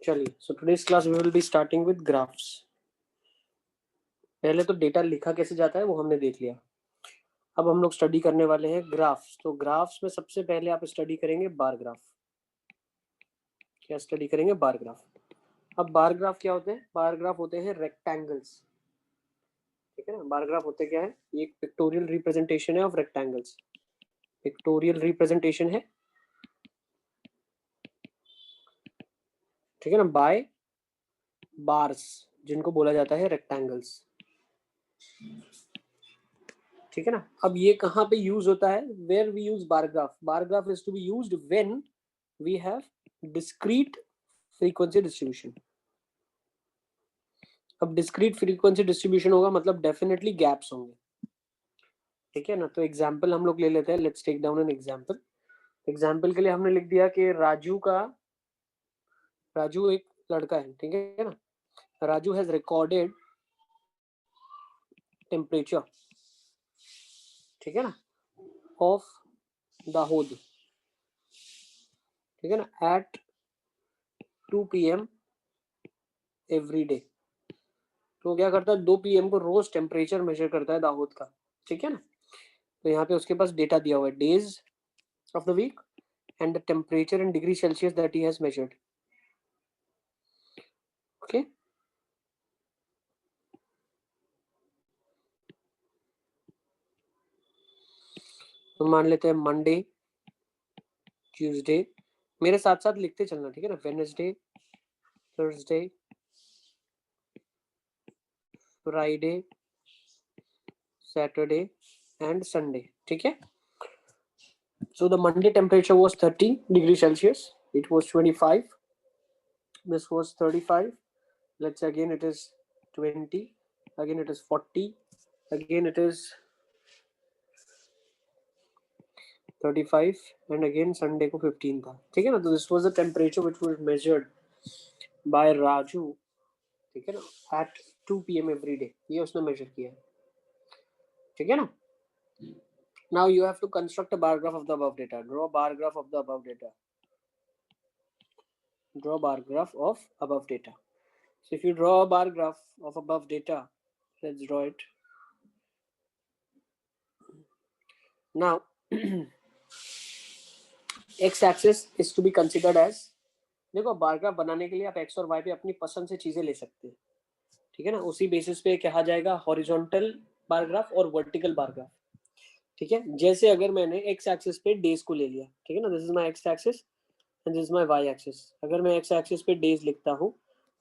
चलिए, so today's class we will be starting with graphs. पहले तो डेटा लिखा कैसे जाता है वो हमने देख लिया। अब हम लोग स्टडी करने वाले हैं ग्राफ्स। तो ग्राफ्स में सबसे पहले आप स्टडी करेंगे बार ग्राफ। क्या स्टडी करेंगे? Bar graph. अब बार ग्राफ क्या होते हैं? बार ग्राफ होते हैं रेक्टेंगल्स, ठीक है ना। बार ग्राफ होते क्या है? ये एक पिक्टोरियल रिप्रेजेंटेशन है ऑफ रेक्टेंगल्स। पिक्टोरियल रिप्रेजेंटेशन है, ठीक है ना, बाय बार्स, जिनको बोला जाता है रेक्टेंगल्स, ठीक है ना। अब ये कहाँ पे यूज होता है? Where we use bar graph. Bar graph is to be used when we have discrete frequency distribution. अब डिस्क्रीट फ्रीक्वेंसी डिस्ट्रीब्यूशन होगा मतलब डेफिनेटली गैप्स होंगे, ठीक है ना। तो एग्जांपल हम लोग ले लेते हैं। Let's take down an example. Example के लिए हमने लिख दिया कि राजू एक लड़का है, ठीक है ना। राजू हैज रिकॉर्डेड टेम्परेचर, ठीक है ना, ऑफ दाहोद, ठीक है ना, एट 2 PM एवरी डे। तो क्या करता है? 2 PM को रोज टेम्परेचर मेजर करता है दाहोद का, ठीक है ना। तो यहाँ पे उसके पास डेटा दिया हुआ है, days of the week and the temperature in degree Celsius that he has measured, okay. तो मान लेते हैं मंडे, ट्यूसडे, मेरे साथ साथ लिखते चलना, ठीक है ना। Wednesday, Thursday, Friday, Saturday and Sunday, ठीक है। So the Monday temperature was 30 degrees Celsius. It was 25. This was 35. Let's say again it is 20. Again it is 40. Again it is 35 and again Sunday को 15 था, ठीक है ना। तो this was the temperature which was measured by Raju, ठीक है ना, at 2 PM every day. ये उसने measure किया है, ठीक है ना। Now you have to construct a bar graph of the above data. Draw a bar graph of the above data. Draw a bar graph of above data. So if you draw a bar graph of above data, let's draw it. Now x axis is to be considered as, देखो bar graph बनाने के लिए आप x और y पे अपनी पसंद से चीजें ले सकते हैं, ठीक है ना। उसी बेसिस पे कहा जाएगा हॉरिजॉन्टल बार ग्राफ और वर्टिकल बार ग्राफ, ठीक है। जैसे अगर मैंने x एक्सिस पे डेज को ले लिया, ठीक है ना, this is my x axis and this is my y axis. अगर मैं x एक्सिस पे डेज लिखता हूँ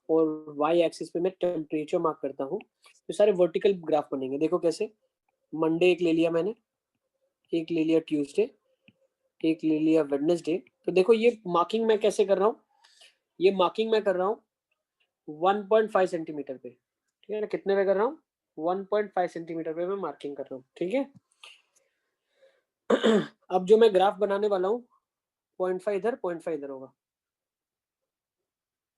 और y एक्सिस पे मैं टेम्परेचर मार्क करता हूँ, तो सारे वर्टिकल ग्राफ बनेंगे। देखो कैसे, मंडे एक ले लिया मैंने, एक ले लिया ट्यूसडे, एक ले लिया वेडनेसडे। तो देखो ये मार्किंग मैं कैसे कर रहा हूँ? ये मार्किंग मैं कर रहा हूँ 1.5 सेंटीमीटर पे, ठीक है ना। कितने पे कर रहा हूँ? 1.5 सेंटीमीटर पे मैं मार्किंग कर रहा हूँ, ठीक है। अब जो मैं ग्राफ बनाने वाला हूँ 0.5 इधर 0.5 इधर होगा,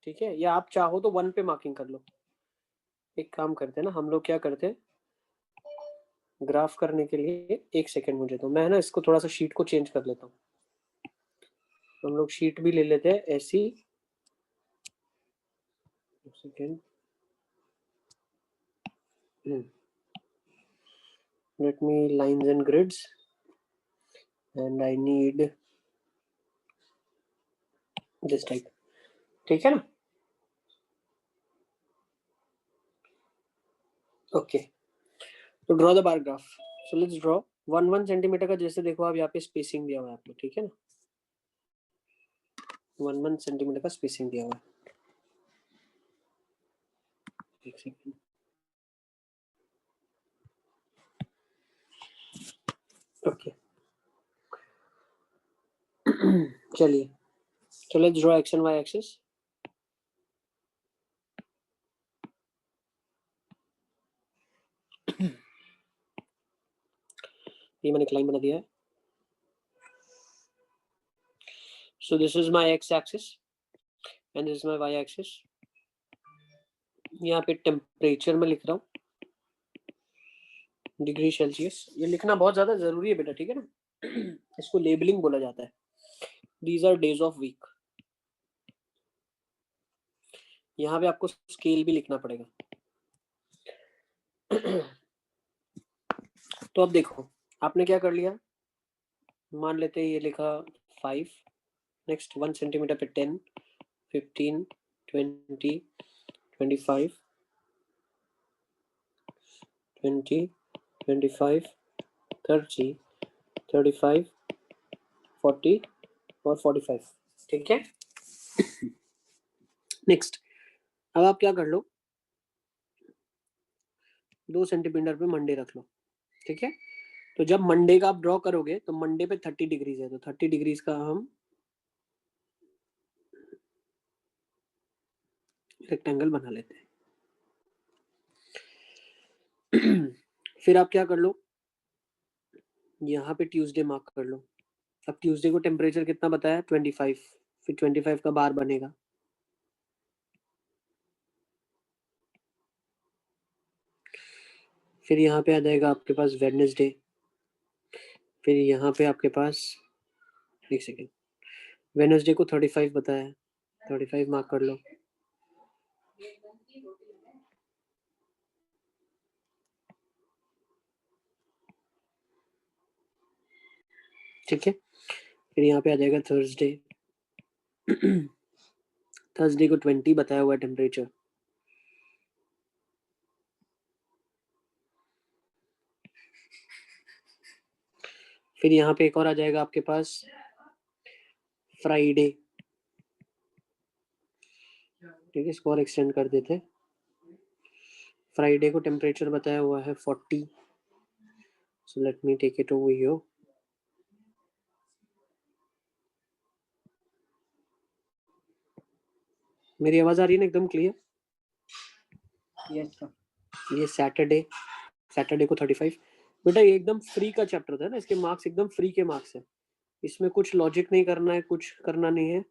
ठीक है। या आप चाहो तो 1 पे मार्किंग कर लो। एक काम करते हैं ना हम लोग, क्या करते हैं, ग्राफ करने के लिए एक सेकेंड मुझे, तो मैं ना इसको थोड़ा सा शीट को चेंज कर लेता हूँ। हम लोग शीट भी ले लेते हैं ऐसी, second, let me lines and grids and I need this type, ठीक है ना। ओके, तो draw the bar graph. So let's draw 1 centimetre का, जैसे देखो आप यहाँ पे स्पेसिंग दिया हुआ है आपको, ठीक है ना। 1 सेंटीमीटर का स्पेसिंग दिया हुआ है। एक सेकेंड, ओके। चलिए, so let's draw x and y axis. ये मैंने एक लाइन बना दिया है। So this is my x axis and this is my y axis. यहाँ पे टेम्परेचर में लिख रहा हूँ डिग्री सेल्सियस। ये लिखना बहुत ज्यादा जरूरी है बेटा, ठीक है ना। इसको लेबलिंग बोला जाता है। These are days of week. यहाँ पे आपको स्केल भी लिखना पड़ेगा। तो अब देखो आपने क्या कर लिया, मान लेते हैं ये लिखा 5, नेक्स्ट 1 सेंटीमीटर पे 10, 15, 20, 25, 20, 25, 30, 35, 40 और 45, ठीक है। नेक्स्ट अब आप क्या कर लो, 2 सेंटीमीटर पे मंडे रख लो, ठीक है। तो जब मंडे का आप ड्रॉ करोगे तो मंडे पे 30 डिग्रीज है, तो 30 डिग्रीज का हम रेक्टेंगल बना लेते हैं। फिर आप क्या कर लो, यहाँ पे ट्यूसडे मार्क कर लो। अब ट्यूसडे को टेम्परेचर कितना बताया, 25, फिर 25 का बार बनेगा। फिर यहाँ पे आ जाएगा आपके पास वेडनेसडे, फिर यहाँ पे आपके पास, एक सेकेंड, वेडनेसडे को 35 बताया, 35 मार्क कर लो। ठीक है, फिर यहाँ पे आ जाएगा थर्सडे, थर्सडे को 20 बताया हुआ है टेम्परेचर। फिर यहाँ पे एक और आ जाएगा आपके पास फ्राइडे, ठीक है, इसको और एक्सटेंड कर देते हैं। फ्राइडे को टेम्परेचर बताया हुआ है 40, so let me take it over here. मेरी आवाज आ रही है ना एकदम क्लियर? Yes sir. ये सैटरडे को 35। बेटा ये एकदम फ्री का चैप्टर था ना, इसके मार्क्स एकदम फ्री के मार्क्स है, इसमें कुछ लॉजिक नहीं करना है, कुछ करना नहीं है,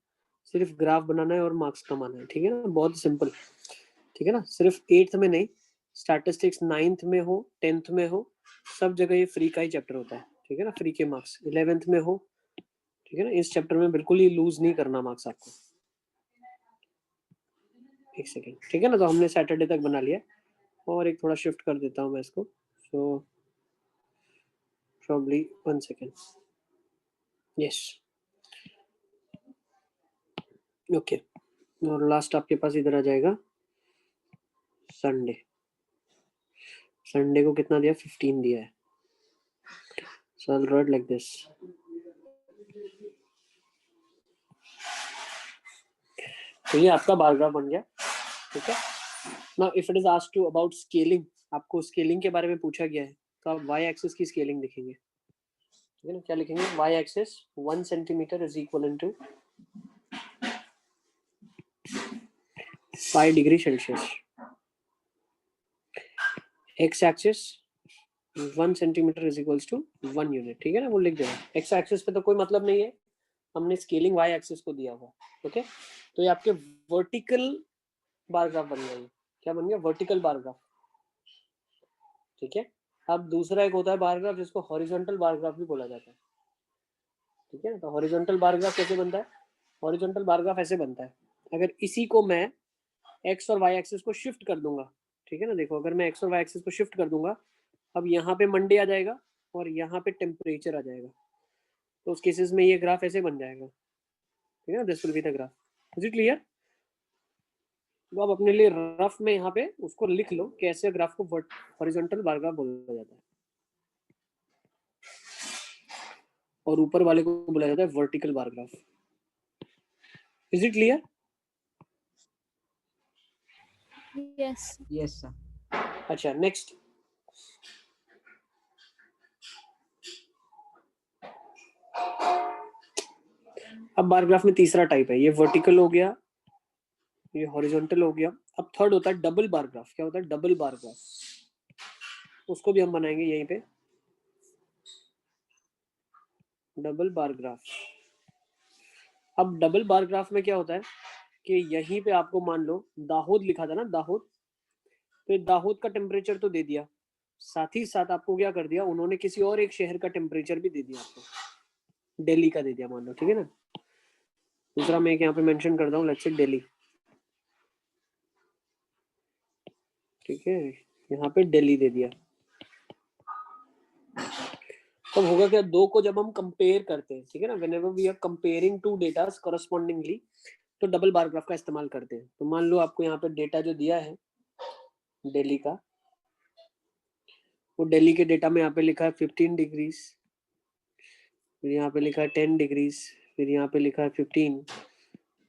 सिर्फ ग्राफ बनाना है और मार्क्स कमाना है, ठीक है ना, बहुत सिंपल, ठीक है ना। सिर्फ 8th में नहीं, स्टैटिस्टिक्स 9th में हो, 10th में हो, सब जगह ये फ्री का ही चैप्टर होता है, ठीक है ना, फ्री के मार्क्स 11th में हो, ठीक है ना। इस चैप्टर में बिल्कुल ही लूज नहीं करना मार्क्स आपको। एक सेकेंड, ठीक है ना, तो हमने सैटरडे तक बना लिया, और एक थोड़ा शिफ्ट कर देता हूँ मैं इसको, so probably 1 second, yes, okay. और लास्ट आपके पास इधर आ जाएगा संडे, संडे को कितना दिया, 15 दिया है, so I will write like this. तो ये आपका बार ग्राफ बन गया, ठीक है। Now if it is asked to about scaling, आपको स्केलिंग के बारे में पूछा गया है, तो आप वाई एक्सिस की स्केलिंग लिखेंगे, ठीक है ना। क्या लिखेंगे, Y axis 1 centimetre is equal to 5 degree Celsius, X axis 1 centimetre is equal to 1 unit, ठीक है ना, वो लिख देना। एक्स एक्सिस पे तो कोई मतलब नहीं है, हमने स्केलिंग वाई एक्सिस को दिया हुआ, ओके। तो ये आपके वर्टिकल बार ग्राफ बन गया, क्या बन गया, वर्टिकल बार ग्राफ, ठीक है। अब दूसरा एक होता है बार ग्राफ जिसको हॉरिजॉन्टल बार ग्राफ भी बोला जाता है, ठीक है ना। तो हॉरिजॉन्टल बार ग्राफ कैसे बनता है, हॉरिजॉन्टल बार ग्राफ ऐसे बनता है, अगर इसी को मैं एक्स और वाई एक्सिस को शिफ्ट कर दूंगा, ठीक है ना, देखो अगर मैं एक्स और वाई एक्सिस को शिफ्ट कर दूंगा, अब यहाँ पे मंडे आ जाएगा और यहाँ पे टेम्परेचर आ जाएगा, तो उस केसेस में ये ग्राफ ऐसे बन जाएगा, ठीक है ना, this will be the graph. Is it clear? तो आप अपने लिए रफ में यहाँ पे उसको लिख लो कैसे ग्राफ को हॉरिजॉन्टल बार ग्राफ बोला जाता है, और ऊपर वाले को बोला जाता है vertical bar graph. Is it clear? Yes yes sir. अच्छा नेक्स्ट, अब बार ग्राफ में तीसरा टाइप है, ये वर्टिकल हो गया, ये हॉरिजॉन्टल हो गया। अब थर्ड होता है डबल बार ग्राफ। क्या होता है डबल बार ग्राफ, उसको भी हम बनाएंगे यहीं पे, डबल बार ग्राफ। अब डबल बार ग्राफ में क्या होता है कि यहीं पे आपको मान लो दाहोद लिखा था ना, दाहोद, तो दाहोद का टेम्परेचर तो दे दिया, साथ ही साथ आपको क्या कर दिया उन्होंने, किसी और एक शहर का टेम्परेचर भी दे दिया आपको, दिल्ली का दे दिया मान लो, ठीक है ना। दूसरा मैं यहाँ पे मेंशन करता हूँ, लेट्स से दिल्ली, ठीक है, यहाँ पे दिल्ली दे दिया। तो होगा क्या, दो को जब हम कंपेयर करते हैं, ठीक है ना, whenever we are comparing two datas correspondingly, तो डबल बार ग्राफ का इस्तेमाल करते हैं। तो मान लो आपको यहाँ पे डेटा जो दिया है दिल्ली का, वो दिल्ली के डेटा में यहाँ पे लिखा है 15 डिग्रीज, फिर यहाँ पे लिखा है 10 डिग्रीज, फिर यहाँ पे लिखा है 15,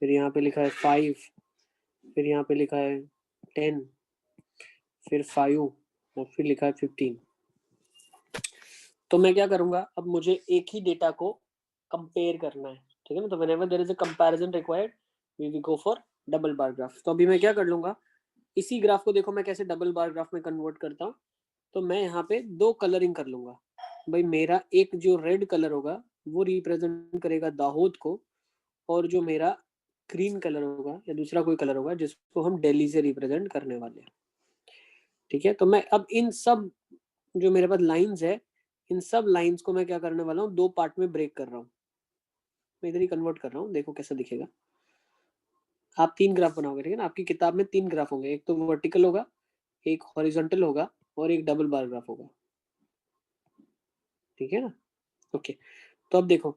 फिर यहाँ पे लिखा है 5, फिर यहाँ पे लिखा है 10, फिर 5 और फिर लिखा है 15। तो मैं क्या करूंगा, अब मुझे एक ही डेटा को कंपेयर करना है, ठीक है ना। तो whenever there is a comparison required we will go for double bar graph. तो अभी मैं क्या कर लूंगा, इसी ग्राफ को देखो मैं कैसे डबल बार ग्राफ में कन्वर्ट करता हूँ। तो मैं यहाँ पे दो कलरिंग कर लूंगा भाई। मेरा एक जो रेड कलर होगा वो रिप्रेजेंट करेगा दाहोद को, और जो मेरा ग्रीन कलर होगा या दूसरा कोई कलर होगा जिसको हम दिल्ली से रिप्रेजेंट करने वाले हैं, ठीक है। तो मैं अब इन सब जो मेरे पास लाइंस है, इन सब लाइंस को मैं क्या करने वाला हूँ, दो पार्ट में ब्रेक कर रहा हूँ। मैं इधर ही कन्वर्ट कर रहा हूँ, देखो कैसा दिखेगा। आप तीन ग्राफ बनाओगे, ठीक है ना। आपकी किताब में तीन ग्राफ होंगे, एक तो वर्टिकल होगा, एक हॉरिजॉन्टल होगा और एक डबल बार ग्राफ होगा, ठीक है ना। ओके, तो अब देखो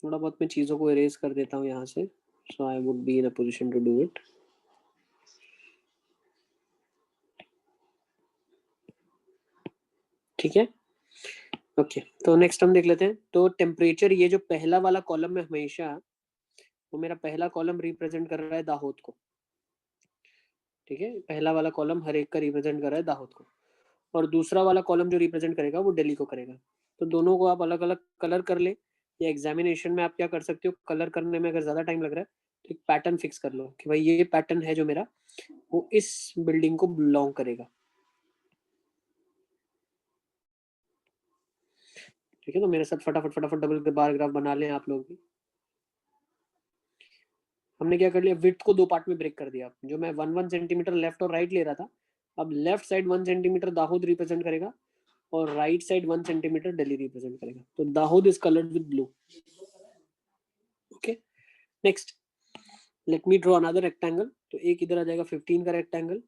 थोड़ा बहुत मैं चीज़ों को इरेज कर देता हूँ यहाँ से, so I would be in a position to do it. ठीक है, ओके। तो नेक्स्ट हम देख लेते हैं। तो टेम्परेचर, ये जो पहला वाला कॉलम है हमेशा, वो मेरा पहला कॉलम रिप्रेजेंट कर रहा है दाहोद को, ठीक है। पहला वाला कॉलम हर एक का रिप्रेजेंट कर रहा है दाहोद को, और दूसरा वाला कॉलम जो रिप्रेजेंट करेगा वो दिल्ली को करेगा। तो दोनों को आप अलग अलग कलर कर ले, या एग्जामिनेशन में आप क्या कर सकते हो, कलर करने में अगर ज़्यादा टाइम लग रहा है तो एक पैटर्न फिक्स कर लो कि भाई ये पैटर्न है जो मेरा, वो इस बिल्डिंग को बिलोंग करेगा, ठीक है। तो मेरे साथ फटाफट फटाफट डबल बार ग्राफ बना लें आप लोग भी। हमने क्या कर लिया, विड्थ को दो पार्ट में ब्रेक कर दिया। जो मैं 1 सेंटीमीटर लेफ्ट और राइट ले रहा था, अब left side 1 centimetre Dahod represent करेगा और right side 1 centimetre Delhi represent करेगा। तो Dahod is coloured with blue. Okay, next let me draw another rectangle. तो एक इधर आ जाएगा 15 का रेक्टेंगल,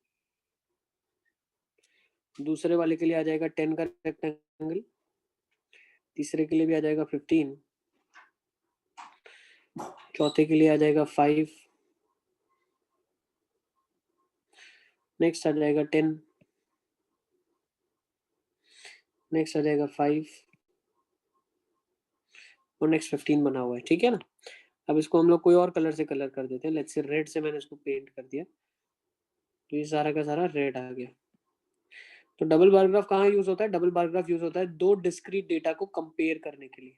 दूसरे वाले के लिए आ जाएगा 10 का रेक्टेंगल, तीसरे के लिए भी आ जाएगा 15, चौथे के लिए आ जाएगा 5, नेक्स्ट आ जाएगा 10, नेक्स्ट आ जाएगा 5 और नेक्स्ट 15 बना हुआ है, ठीक है ना। अब इसको हम लोग कोई और कलर से कलर कर देते हैं। लेट्स से रेड से मैंने इसको पेंट कर दिया, तो ये सारा का सारा रेड आ गया। तो डबल बार ग्राफ कहाँ यूज होता है, डबल बार ग्राफ यूज होता है दो डिस्क्रीट डेटा को कंपेयर करने के लिए,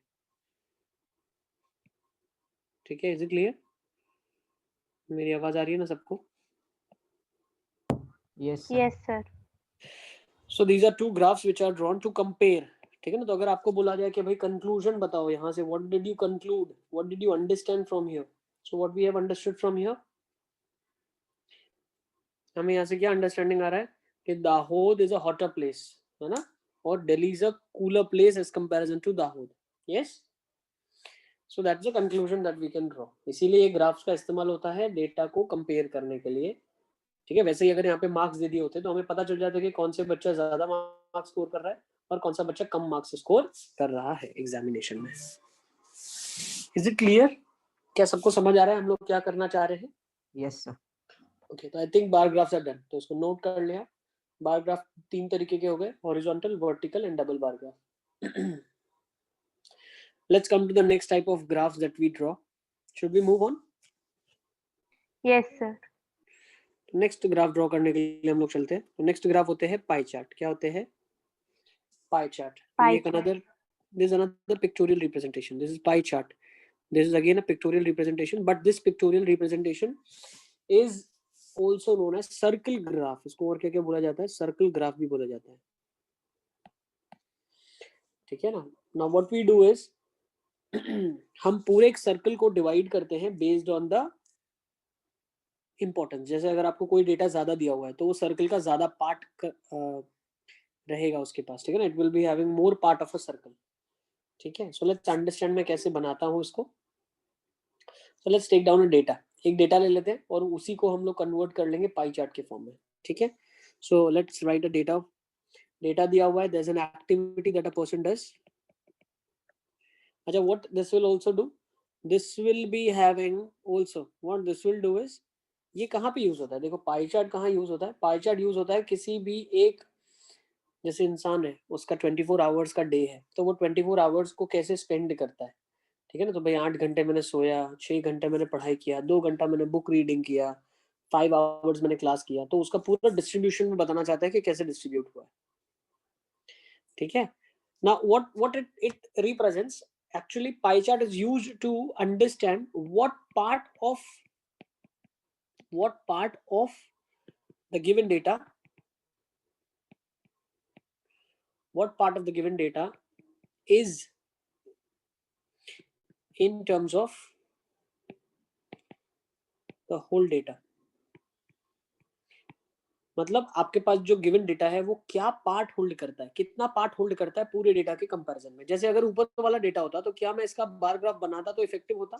ठीक है। Is it clear? मेरी आवाज आ रही है ना सबको? Yes, sir. Yes, sir. So these are two graphs which are drawn to compare, ठीक है ना। तो अगर आपको बोला जाए कि भाई कंक्लूजन बताओ यहाँ से, what did you conclude, what did you understand from here, so what we have understood from here, हमें यहाँ से क्या अंडरस्टैंडिंग आ रहा है कि Dahod is a hotter place, है ना, और Delhi is a cooler place as comparison to Dahod. Yes, so that's the conclusion that we can draw. इसीलिए ये ग्राफ्स का इस्तेमाल होता है डेटा को कंपेयर करने के लिए, ठीक है। वैसे ही अगर यहाँ पे मार्क्स दे दिए होते तो हमें पता चल जाता कि कौन से बच्चा ज्यादा मार्क्स स्कोर कर रहा है और कौन सा बच्चा कम मार्क्स स्कोर कर रहा है एग्जामिनेशन में। Is it clear? क्या सबको समझ आ रहा है हम लोग क्या करना चाह रहे हैं? Yes, sir. ओके, तो I think bar graphs are done. तो इसको नोट कर लिया। बार ग्राफ तीन तरीके के हो गए, horizontal, vertical and double bar graph. Let's come to the next type of graphs that we draw. Should we move on? Yes, sir. Next graph draw करने के लिए हम लोग चलते हैं। तो नेक्स्ट ग्राफ होते हैं पाई चार्ट। क्या होते हैं? Pie chart. Pie ये chart. this is another pictorial representation. This is pie chart. This is again a pictorial representation, but this pictorial representation is also known as circle graph. इसको और क्या क्या बोला जाता है? सर्कल ग्राफ भी बोला जाता है, ठीक है ना। Now what we do is हम पूरे एक सर्कल को डिवाइड करते हैं बेस्ड ऑन द इम्पोर्टेंस। जैसे अगर आपको कोई डेटा ज्यादा दिया हुआ है तो वो सर्कल का ज्यादा पार्ट रहेगा उसके पास, ठीक है ना। It will be having more part of a circle, ठीक है। सो लेट्स अंडरस्टैंड मैं कैसे बनाता हूँ इसको। So let's take down a data. एक डेटा ले लेते हैं और उसी को हम लोग कन्वर्ट कर लेंगे पाई चार्ट के फॉर्म में, ठीक है। So let's write a data दिया हुआ है, there's an activity that a person does. अच्छा, what this will also do, this will be having also, what this will do is, ये कहाँ पे यूज होता है, देखो पाई चार्ट कहाँ यूज होता है, पाई चार्ट यूज होता है किसी भी एक, जैसे इंसान है उसका 24 आवर्स का डे है, तो वो 24 आवर्स को कैसे स्पेंड करता है, ठीक है ना। तो भाई 8 घंटे मैंने सोया, 6 घंटे मैंने पढ़ाई किया, 2 घंटा मैंने बुक रीडिंग किया, 5 आवर्स मैंने क्लास किया, तो उसका पूरा डिस्ट्रीब्यूशन में बताना चाहता है कि कैसे डिस्ट्रीब्यूट हुआ है, ठीक है ना। what it represents, actually pie chart is used to understand what part of the given data, what part of the given data is in terms of the whole data, मतलब आपके पास जो गिवन डेटा है वो क्या part hold करता है, कितना part hold करता है पूरे डेटा के कंपैरिजन में। जैसे अगर ऊपर वाला डेटा होता तो क्या मैं इसका बार ग्राफ बनाता तो इफेक्टिव होता,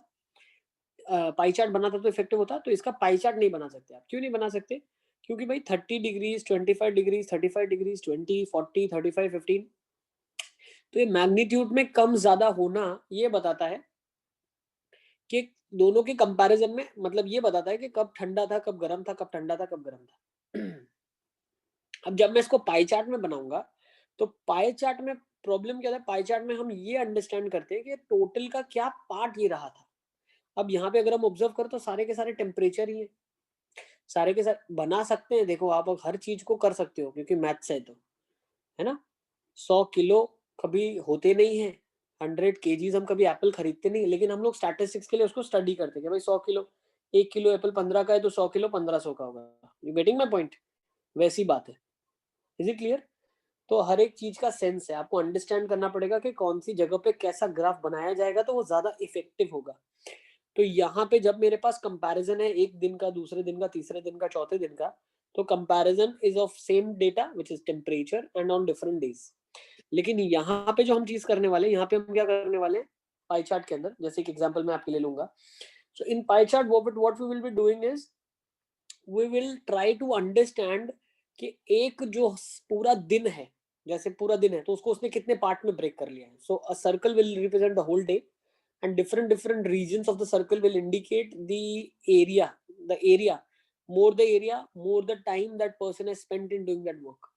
पाई चार्ट बनाता तो इफेक्टिव होता, तो इसका पाई चार्ट नहीं बना सकते आप। क्यों नहीं बना सकते, क्योंकि भाई 30 डिग्रीज, 25 डिग्रीज, 35 डिग्रीज, 20, 40, 35, 15, तो ये मैग्नीट्यूड में कम ज्यादा होना ये बताता है कि दोनों के कंपैरिजन में, मतलब ये बताता है कि कब ठंडा था, कब गर्म था, कब ठंडा था, कब गर्म था। अब जब मैं इसको पाई चार्ट में बनाऊंगा, तो पाई चार्ट में प्रॉब्लम क्या था, पाई चार्ट में हम ये अंडरस्टैंड करते हैं कि टोटल का क्या पार्ट ये रहा था। अब यहाँ पे अगर हम ऑब्जर्व करें तो सारे के सारे टेम्परेचर ही है, सारे के सारे बना सकते हैं, देखो आप हर चीज को कर सकते हो क्योंकि मैथ्स है, तो है ना। 100 किलो कभी होते नहीं है, 100 केजीज हम कभी एप्पल खरीदते नहीं, लेकिन हम लोग स्टैटिस्टिक्स के लिए उसको स्टडी करते हैं कि भाई 100 किलो, 1 किलो एप्पल 15 का है तो 100 किलो 1500 का होगा। यू गेटिंग माय पॉइंट, वैसी बात है। Is it clear. तो हर एक चीज का सेंस है, आपको अंडरस्टैंड करना पड़ेगा कि कौन सी जगह पे कैसा ग्राफ बनाया जाएगा तो वो ज्यादा इफेक्टिव होगा। तो यहाँ पे जब मेरे पास कंपैरिजन है एक दिन का, दूसरे दिन का, तीसरे दिन का, चौथे दिन का, तो comparison is of same data which is temperature and on different days. लेकिन यहाँ पे जो हम चीज करने वाले हैं, यहाँ पे हम क्या करने वाले हैं पाई चार्ट के अंदर, जैसे एक एग्जांपल मैं आपके लिए लूंगा। So in pie chart what we will be doing is we will try to understand कि एक जो पूरा दिन है, जैसे पूरा दिन है तो उसको उसने कितने पार्ट में ब्रेक कर लिया है। So a circle will represent the whole day and different regions of the circle will indicate the area, more the area, more the time that person has spent in doing that work।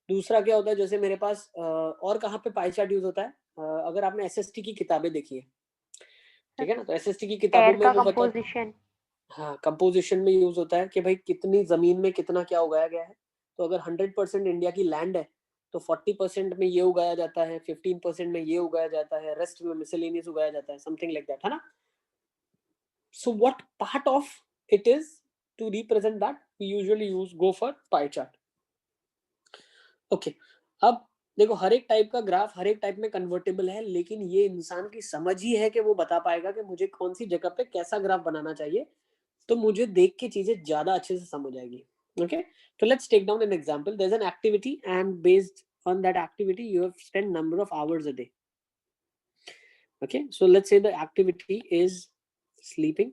दूसरा क्या होता है, जैसे मेरे पास और कहाँ पे pie chart use होता है, अगर आपने एसएसटी की किताबें देखी है, ठीक है ना, तो एसएसटी की किताबों एयर में का वो बता, कंपोजिशन। हाँ कंपोजिशन में यूज होता है कि भाई कितनी जमीन में कितना क्या उगाया गया है। तो अगर 100% इंडिया की लैंड है तो 40% में ये उगाया जाता है, 15% में ये उगाया जाता है, रेस्ट में मिसलेनियस उगाया जाता है, समथिंग लाइक दैट, है ना। So what part of it is to represent that we usually go for pie chart। Okay, अब देखो हर एक टाइप का ग्राफ हर एक टाइप में कन्वर्टेबल है, लेकिन ये इंसान की समझ ही है कि वो बता पाएगा कि मुझे कौन सी जगह पे कैसा ग्राफ बनाना चाहिए, तो मुझे देख के चीजें ज्यादा अच्छे से समझ आएगी। Okay, so let's take down an example। There's an activity and based on that activity you have spent number of hours a day। Okay, so let's say the activity is sleeping।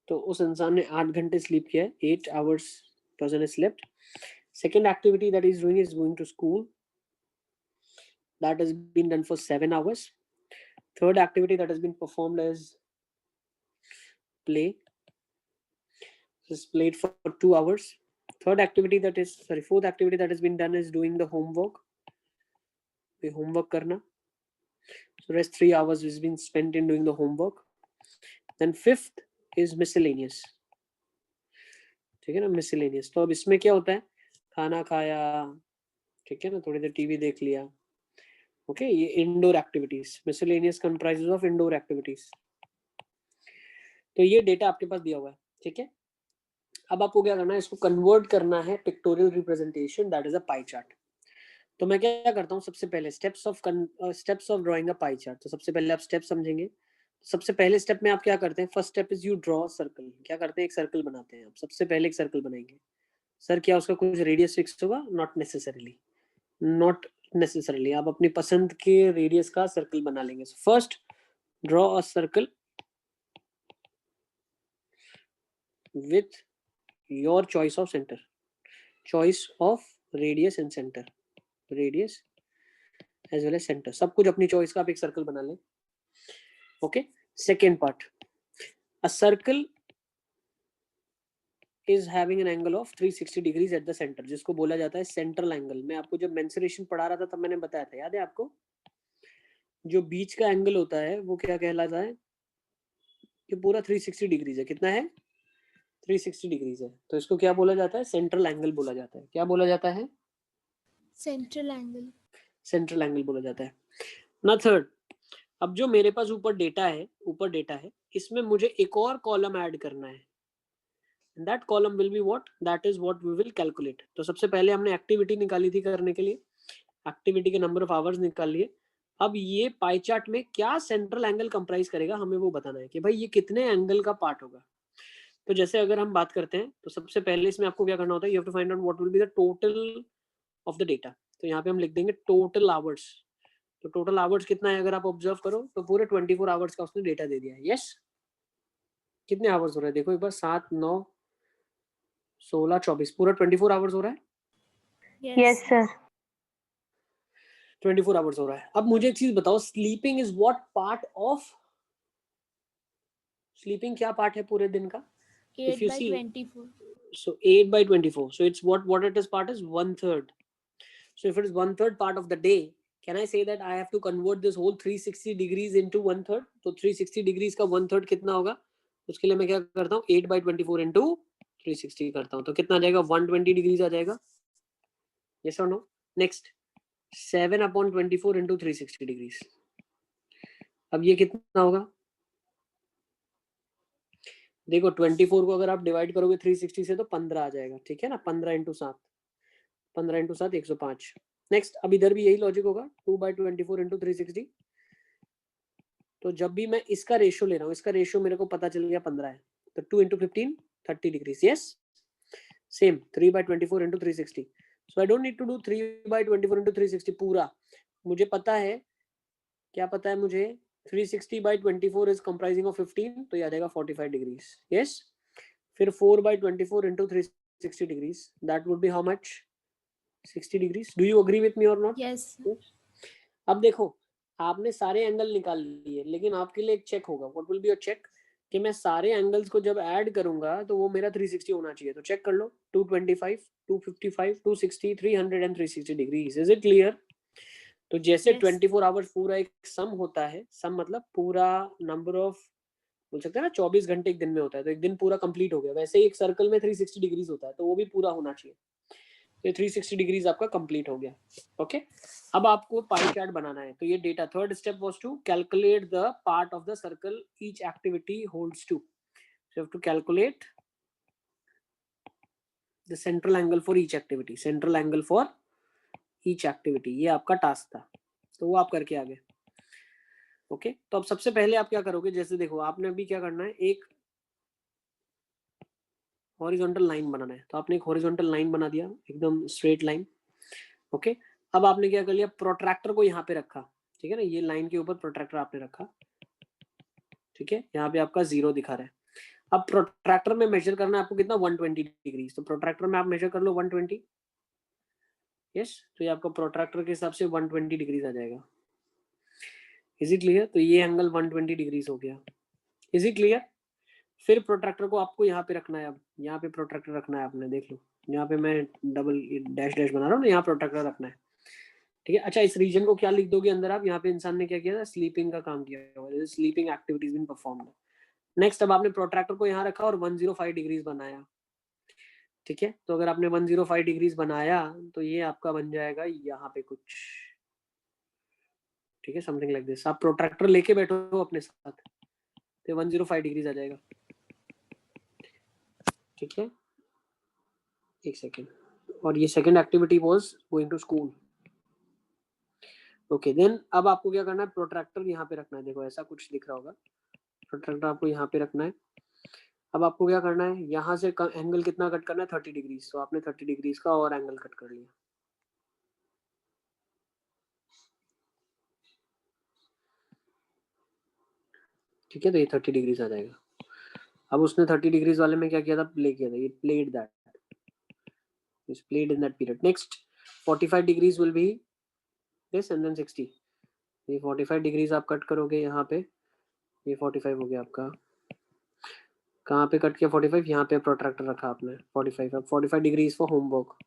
तो उस इंसान ने 8 घंटे sleep किया है, 8 hours person has slept। Second activity that he's doing is going to school, that has been done for 7 hours। Third activity that has been performed is play, is played for 2 hours। Fourth activity that has been done is doing the homework, the homework karna, so rest 3 hours has been spent in doing the homework। Then fifth is miscellaneous, ठीक है ना, miscellaneous। तो अब इसमें क्या होता है, खाना खाया, ठीक है ना, थोड़ी देर टीवी देख लिया। ओके, ये indoor activities, miscellaneous comprises of indoor activities. तो ये डेटा आपके पास दिया हुआ है, ठीक है। अब आपको क्या करना है, इसको कन्वर्ट करना है pictorial representation, that is a pie chart. तो मैं क्या करता हूँ, सबसे पहले steps of drawing a pie chart. तो सबसे पहले आप स्टेप समझेंगे। सबसे पहले स्टेप में आप क्या करते हैं, first step is you draw circle. क्या करते हैं, एक सर्कल बनाते हैं। आप सबसे पहले एक सर्कल बनाएंगे। सर क्या उसका कुछ रेडियस फिक्स होगा, नॉट नेसेसरीली, आप अपनी पसंद के रेडियस का सर्कल बना लेंगे। First draw a circle with your choice of centre, choice of radius and centre, radius as well as centre, सब कुछ अपनी चॉइस का आप एक सर्कल बना लें। Okay, second part, a circle is having an angle of 360 degrees at the center, जिसको बोला जाता है सेंट्रल एंगल। मैं आपको जब मेंसुरेशन पढ़ा रहा था तब मैंने बताया था, याद है आपको? जो बीच का एंगल होता है वो क्या कहलाता है? कि पूरा 360 डिग्रीज है। कितना है? 360 डिग्रीज है, तो इसको क्या बोला जाता है? सेंट्रल एंगल बोला जाता है। क्या बोला जाता है? Central angle. सेंट्रल एंगल बोला जाता है ना। थर्ड, अब जो मेरे पास ऊपर डेटा है, इसमें मुझे एक और कॉलम ऐड करना है। That column will be what? That is what we will calculate. तो सबसे पहले हमने एक्टिविटी निकाली थी करने के लिए, एक्टिविटी के नंबर ऑफ आवर्स निकाल लिए। अब ये पाई चार्ट में क्या सेंट्रल एंगल कंप्राइज करेगा, हमें वो बताना है कि भाई ये कितने एंगल का पार्ट होगा। तो जैसे अगर हम बात करते हैं तो सबसे पहले इसमें आपको क्या करना होता है, you have to find out what will be the total of the data. तो यहाँ पे हम लिख देंगे टोटल आवर्स। तो टोटल आवर्स कितना है अगर आप ऑब्जर्व करो तो पूरे 24 आवर्स का उसने डेटा दे दिया है। यस, कितने आवर्स हो रहे हैं देखो एक बार, 7, 9, 16, 24, पूरा 24 आवर्स हो रहा है। Yes, sir. 24 आवर्स हो रहा है। अब मुझे एक चीज बताओ, sleeping is what part of, sleeping क्या पार्ट है पूरे दिन का? 8/24. So 8/24, so it's what it is part is 1/3. So if it is 1/3 part of the day, can I say that I have to convert this whole 360 degrees into 1/3? तो 360 degrees का 1/3 कितना होगा? उसके लिए मैं क्या करता हूँ, 8/24 into 360 करता हूँ, तो कितना आ जाएगा? 120 डिग्रीज आ जाएगा। yes or no? Next, 7/24 into 360 degrees, अब ये कितना होगा? देखो 24 को अगर आप डिवाइड करोगे 360 से तो 15 आ जाएगा, ठीक है ना? 15 इंटू 7, 15 इंटू 7 105। नेक्स्ट, अब इधर भी यही लॉजिक होगा, 2/24 इंटू 360। तो जब भी मैं इसका रेशियो ले रहा हूँ, इसका रेशियो मेरे को पता चल गया 15 है, तो 2 into 15 30 degrees. Yes, same 3/24 into 360। So I don't need to do 3/24 into 360 पूरा, मुझे पता है, क्या पता है मुझे? 360/24 इज कंप्राइजिंग ऑफ 15, तो ये आ जाएगा 45 डिग्रीज। यस, फिर 4/24 into 360 degrees, that would be how much? 60 degrees. Do you agree with me or not? Yes. अब देखो, आपने सारे एंगल निकाल लिए, लेकिन आपके लिए एक चेक होगा। What will be your check? कि मैं सारे एंगल्स को जब ऐड करूंगा तो वो मेरा 360 होना चाहिए। तो चेक कर लो, 225, 255, 260, 300 and 360 degrees. Is it clear? तो जैसे 24 आवर्स पूरा एक सम होता है, सम मतलब पूरा नंबर ऑफ, बोल सकते हैं ना 24 घंटे एक दिन में होता है, तो एक दिन पूरा कंप्लीट हो गया। वैसे ही एक सर्कल में 360 डिग्रीज होता है, तो वो भी पूरा होना चाहिए। तो 360 डिग्रीज आपका कंप्लीट हो गया। ओके, अब आपको पाई चार्ट बनाना है। तो ये data, third step was to calculate the part of the circle each activity holds to. So you have to calculate the central angle for each activity, central angle for each activity, ये आपका task था, तो वो आप करके आ गए। Okay, तो अब सबसे पहले आप क्या करोगे, जैसे देखो आपने अभी क्या करना है, एक हॉरिजॉन्टल लाइन बनाना है। तो आपने एक हॉरिजॉन्टल लाइन बना दिया, एकदम स्ट्रेट लाइन। ओके, अब आपने क्या कर लिया, प्रोट्रैक्टर को यहाँ पे रखा, ठीक है ना? ये लाइन के ऊपर प्रोट्रैक्टर आपने रखा, ठीक है? यहाँ पे आपका 0 दिखा रहा है। अब प्रोट्रैक्टर में मेजर करना है आपको कितना, 120 डिग्री। तो प्रोट्रैक्टर में आप मेजर कर लो 120। यस, तो ये आपका प्रोट्रैक्टर के हिसाब से 120 डिग्रीज आ जाएगा। Is it clear? तो ये एंगल 120 डिग्रीज हो गया। Is it clear? फिर प्रोट्रैक्टर को आपको यहाँ पे रखना है। अब यहाँ पे प्रोट्रैक्टर रखना है आपने, देख लो यहाँ पे मैं डबल डैश डैश बना रहा हूँ ना, यहाँ प्रोट्रैक्टर रखना है, ठीक है? अच्छा, इस रीजन को क्या लिख दोगे अंदर आप? यहाँ पे इंसान ने क्या किया था, स्लीपिंग का काम किया हुआ, sleeping activities been performed. Next, अब आपने प्रोट्रैक्टर को यहाँ रखा और 105 डिग्रीज बनाया, ठीक है? तो अगर आपने 105 डिग्रीज बनाया तो ये आपका बन जाएगा यहाँ पे कुछ, ठीक है? Something like this. आप प्रोट्रैक्टर लेके बैठो अपने साथ, तो 105 डिग्रीज आ जाएगा, ठीक है? एक सेकेंड, और ये second activity was going to school. Okay, then अब आपको क्या करना है, प्रोट्रैक्टर यहाँ पे रखना है। देखो ऐसा कुछ दिख रहा होगा, प्रोट्रैक्टर आपको यहाँ पे रखना है। अब आपको क्या करना है, यहाँ से एंगल कितना कट करना है, 30 डिग्रीज। तो आपने 30 डिग्रीज का और एंगल कट कर लिया, ठीक है? तो ये 30 डिग्रीज आ जाएगा। अब उसने 30 डिग्रीज वाले में क्या किया था, प्ले किया था, ये played that, is played in that period. Next 45 degrees will be this and then 60. ये 45 डिग्रीज आप कट करोगे यहाँ पे, ये 45 हो गया आपका. कहाँ पे कट किया 45, यहाँ पे प्रोट्रैक्टर रखा आपने 45. अब 45 degrees for homework.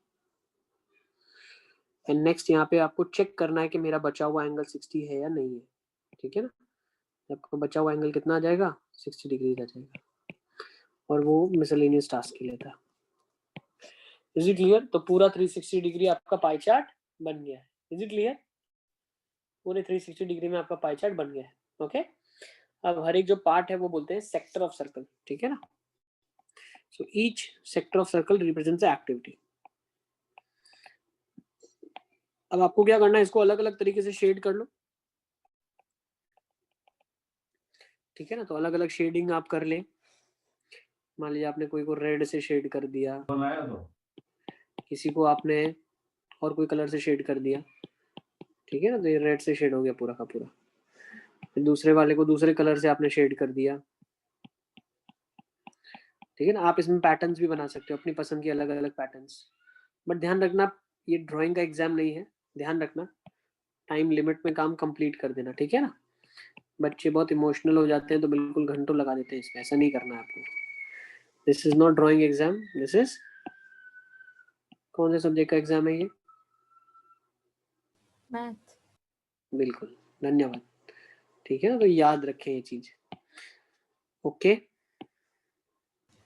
And next यहाँ पे आपको चेक करना है कि मेरा बचा हुआ एंगल 60 है या नहीं है. ठीक है ना, आपका बचा हुआ एंगल कितना आ जाएगा, 60 डिग्री आ जाएगा. और वो मिसलेनियस टास्क के लिए था. Is it clear? तो पूरा 360 डिग्री आपका पाई चार्ट बन गया है. Is it clear? पूरे 360 डिग्री में आपका पाई चार्ट बन गया है. ओके अब हर एक जो पार्ट है वो बोलते हैं सेक्टर ऑफ सर्कल. ठीक है ना, so each sector of circle represents activity. अब आपको क्या करना है, इसको अलग अलग तरीके से शेड कर लो. ठीक है ना, तो अलग अलग शेडिंग आप कर ले. मान लीजिए आपने कोई को रेड से शेड कर दिया, किसी को आपने और कोई कलर से शेड कर दिया. ठीक है ना, तो ये रेड से शेड हो गया पूरा का पूरा. फिर दूसरे वाले को दूसरे कलर से आपने शेड कर दिया. ठीक है ना, आप इसमें पैटर्न्स भी बना सकते हो अपनी पसंद की अलग अलग पैटर्न्स. बट ध्यान रखना ये ड्राइंग का एग्जाम नहीं है. ध्यान रखना टाइम लिमिट में काम कंप्लीट कर देना. ठीक है ना, बच्चे बहुत इमोशनल हो जाते हैं तो बिल्कुल घंटों लगा देते हैं इसमें. ऐसा नहीं करना है आपको. This is not drawing exam, this is कौन से सब्जेक्ट का एग्जाम है ये? मैथ. बिल्कुल, धन्यवाद. ठीक है ना, तो याद रखें ये चीज. Okay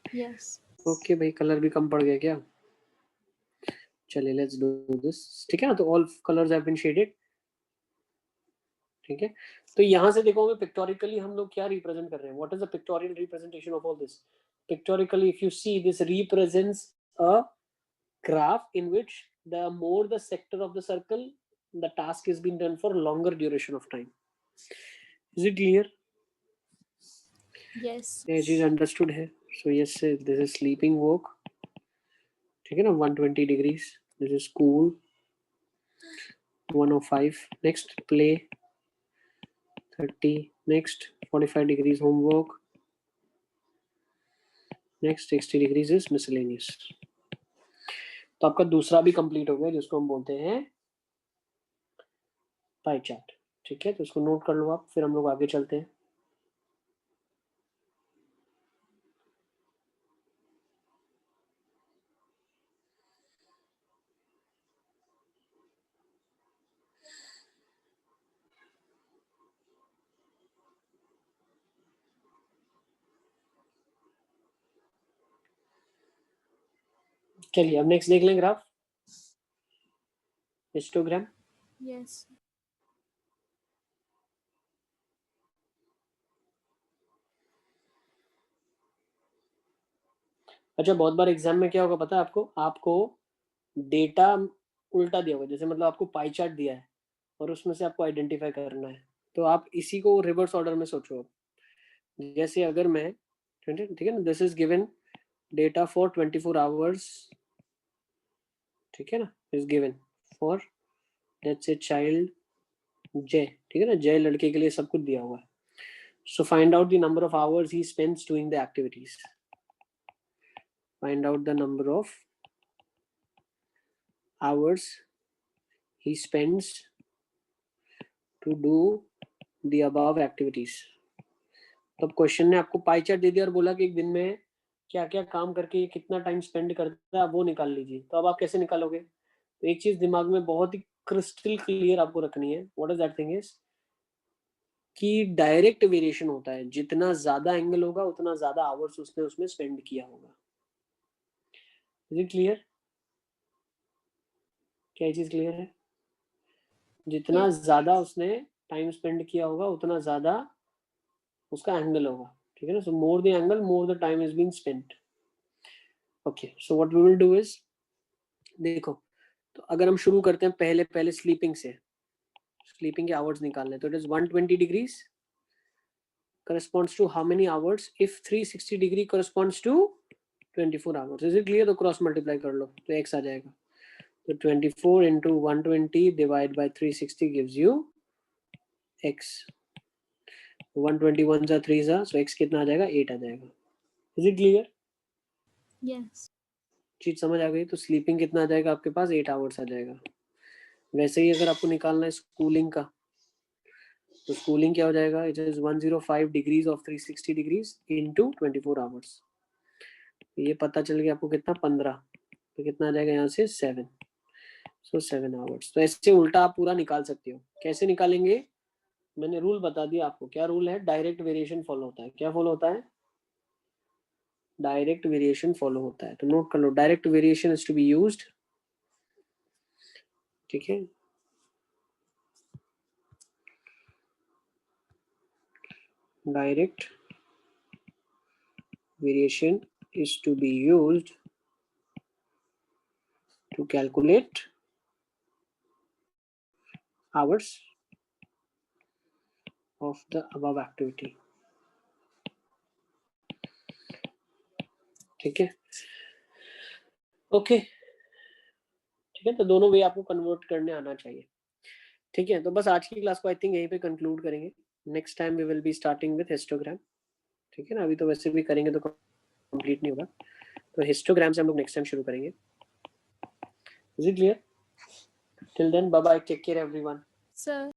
yes. ओके भाई, कलर भी कम पड़ गया क्या? चलिए लेट्स डू दिस. ठीक है ना, तो all colours have been shaded. ठीक है, तो यहाँ से देखो हमें पिक्टोरिकली हम लोग क्या रिप्रेजेंट कर रहे हैं. What is the pictorial representation of all this? Pictorially if you see this represents a graph in which the more the sector of the circle, the task is being done for longer duration of time. Is it clear? Yes. ये चीज understood है. So yes, this is sleeping walk. ठीक है ना, 120 degrees. This is school. 105. Next play. 30. Next 45 degrees homework. Next 60 degrees is miscellaneous. तो आपका दूसरा भी कंप्लीट हो गया जिसको हम बोलते हैं पाई चार्ट. ठीक है, तो इसको नोट कर लो आप, फिर हम लोग आगे चलते हैं. चलिए अब नेक्स्ट देख लें ग्राफ, हिस्टोग्राम. Yes. अच्छा, बहुत बार एग्जाम में क्या होगा पता है आपको, आपको डेटा उल्टा दिया होगा. जैसे मतलब आपको पाई चार्ट दिया है और उसमें से आपको आइडेंटिफाई करना है, तो आप इसी को रिवर्स ऑर्डर में सोचो. जैसे अगर मैं ठीक है ना, this is given data for 24 hours. ठीक है ना, is given for let's say child जय. ठीक है ना, जय लड़के के लिए सब कुछ दिया हुआ है. So find out the number of hours he spends doing the activities. Find out the number of hours he spends to do the above activities. तो अब क्वेश्चन ने आपको पाई चार्ट दे दिया और बोला कि एक दिन में क्या क्या काम करके कितना टाइम स्पेंड करता है, वो निकाल लीजिए. तो अब आप कैसे निकालोगे? तो एक चीज दिमाग में बहुत ही क्रिस्टल क्लियर आपको रखनी है. What is that thing is कि डायरेक्ट वेरिएशन होता है. जितना ज्यादा एंगल होगा उतना ज्यादा आवर्स उसने उसमें स्पेंड किया होगा. Is it clear? क्या ये चीज क्लियर है? जितना Yes. ज्यादा उसने टाइम स्पेंड किया होगा उतना ज्यादा उसका एंगल होगा. ठीक है ना, so more the angle more the time is been spent. Okay, so what we will do is, देखो तो अगर हम शुरू करते हैं पहले पहले स्लीपिंग से. स्लीपिंग के आवर्स निकालने, तो it is 120 degrees corresponds to how many hours if 360 degree corresponds to 24 hours. Is it clear? तो क्रॉस मल्टीप्लाई कर लो तो x आ जाएगा. तो 24 into 120 divide by 360 gives you x. 121 जा 3 जा, so x कितना आ जाएगा, 8 आ जाएगा. Is it clear? Yes. चीज समझ आ गई? तो स्लीपिंग कितना आ जाएगा आपके पास? 8 आवर्स आ जाएगा। वैसे ही अगर आपको निकालना है स्कूलिंग का, तो स्कूलिंग क्या हो जाएगा? It is 105 degrees of 360 degrees into 24 hours. ये पता चल गया आपको कितना? 15। तो कितना आ जाएगा यहाँ से? 7। सो 7 आवर्स। तो ऐसे उल्टा आप पूरा निकाल सकते हो। कैसे निकालेंगे? मैंने रूल बता दिया आपको। क्या रूल है? डायरेक्ट वेरिएशन फॉलो होता है। क्या फॉलो होता है? डायरेक्ट वेरिएशन फॉलो होता है। तो नोट कर लो, direct variation is to be used. ठीक है, direct variation is to be used to calculate hours of the above activity. ठीक है, ओके, ठीक है। तो दोनों वे आपको कन्वर्ट करने आना चाहिए। ठीक है, तो बस आज की क्लास को आई थिंक यहीं पे कंक्लूड करेंगे। Next time we will be starting with histogram. ठीक है ना, अभी तो वैसे भी करेंगे तो कंप्लीट नहीं होगा, तो हिस्टोग्राम से हम लोग नेक्स्ट टाइम शुरू करेंगे। Is it clear? Till then bye bye, take care everyone. Sir.